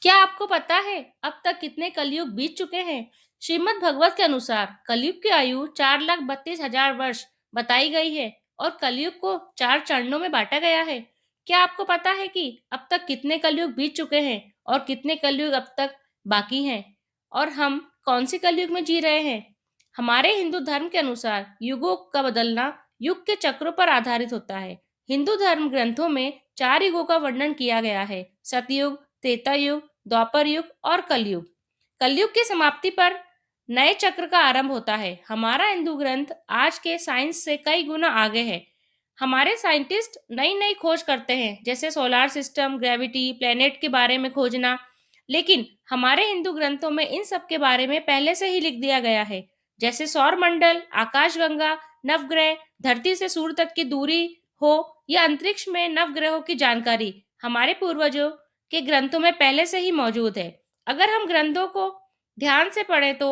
क्या आपको पता है अब तक कितने कलयुग बीत चुके हैं? श्रीमद् भगवत के अनुसार कलयुग की आयु 4,32,000 वर्ष बताई गई है और कलयुग को 4 चरणों में बांटा गया है। क्या आपको पता है कि अब तक कितने कलयुग बीत चुके हैं और कितने कलयुग अब तक बाकी हैं? और हम कौन से कलयुग में जी रहे हैं? हमारे हिंदू धर्म के अनुसार युगों का बदलना युग के चक्रों पर आधारित होता है। हिंदू धर्म ग्रंथों में 4 युगों का वर्णन किया गया है: सतयुग, त्रेता युग, द्वापर युग और कलयुग। कलयुग की समाप्ति पर नए चक्र का आरंभ होता है। हमारा हिंदू ग्रंथ आज के साइंस से कई गुना आगे है। हमारे साइंटिस्ट नई नई खोज करते हैं, जैसे सोलार सिस्टम, ग्रेविटी, प्लेनेट के बारे में खोजना। लेकिन हमारे हिंदू ग्रंथों में इन सब के बारे में पहले से ही लिख दिया गया है, जैसे सौर मंडल, आकाशगंगा, नवग्रह, धरती से सूर्य तक की दूरी हो या अंतरिक्ष में नवग्रहों की जानकारी हमारे पूर्वजों के ग्रंथों में पहले से ही मौजूद है। अगर हम ग्रंथों को ध्यान से पढ़ें तो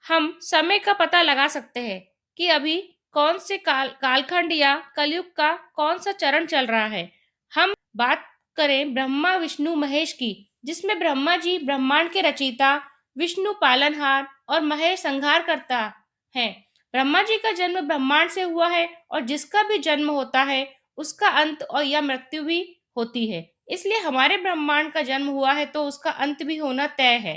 हम समय का पता लगा सकते हैं कि अभी कौन से कालखंड या कलयुग का कौन सा चरण चल रहा है। हम बात करें ब्रह्मा विष्णु महेश की, जिसमें ब्रह्मा जी ब्रह्मांड के रचयिता, विष्णु पालनहार और महेश संहार करता है। ब्रह्मा जी का जन्म ब्रह्मांड से हुआ है और जिसका भी जन्म होता है उसका अंत और या मृत्यु भी होती है। इसलिए हमारे ब्रह्मांड का जन्म हुआ है तो उसका अंत भी होना तय है।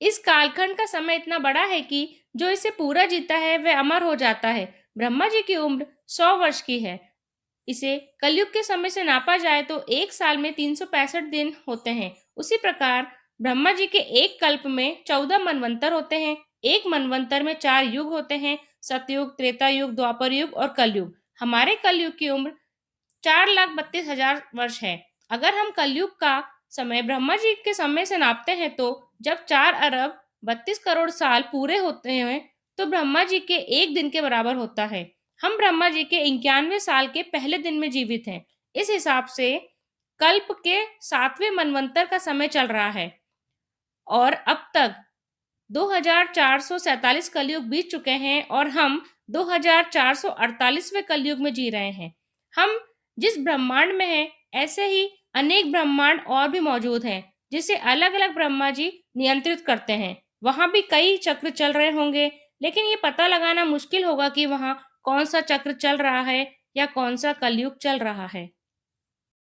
इस कालखंड का समय इतना बड़ा है कि जो इसे पूरा जीता है वह अमर हो जाता है। ब्रह्मा जी की उम्र 100 वर्ष की है। इसे कलयुग के समय से नापा जाए तो एक साल में 365 दिन होते हैं। उसी प्रकार ब्रह्मा जी के एक कल्प में 14 मनवंतर होते हैं। एक मनवंतर में 4 युग होते हैं: सतयुग, त्रेता युग, द्वापर युग और कलयुग। हमारे कलयुग की उम्र 4,32,000 वर्ष है। अगर हम कलयुग का समय ब्रह्मा जी के समय से नापते हैं तो जब 4 अरब 32 करोड़ साल पूरे होते हैं तो ब्रह्मा जी के एक दिन के बराबर होता है। हम ब्रह्मा जी के 91 साल के पहले दिन में जीवित हैं। इस हिसाब से कल्प के 7वें मनवंतर का समय चल रहा है और अब तक 2,447 कलयुग बीत चुके हैं और हम 2,448वें कलयुग में जी रहे हैं। हम जिस ब्रह्मांड में हैं, ऐसे ही अनेक ब्रह्मांड और भी मौजूद हैं, जिसे अलग-अलग ब्रह्मा जी नियंत्रित करते हैं। वहाँ भी कई चक्र चल रहे होंगे, लेकिन ये पता लगाना मुश्किल होगा कि वहाँ कौन सा चक्र चल रहा है या कौन सा कलयुग चल रहा है।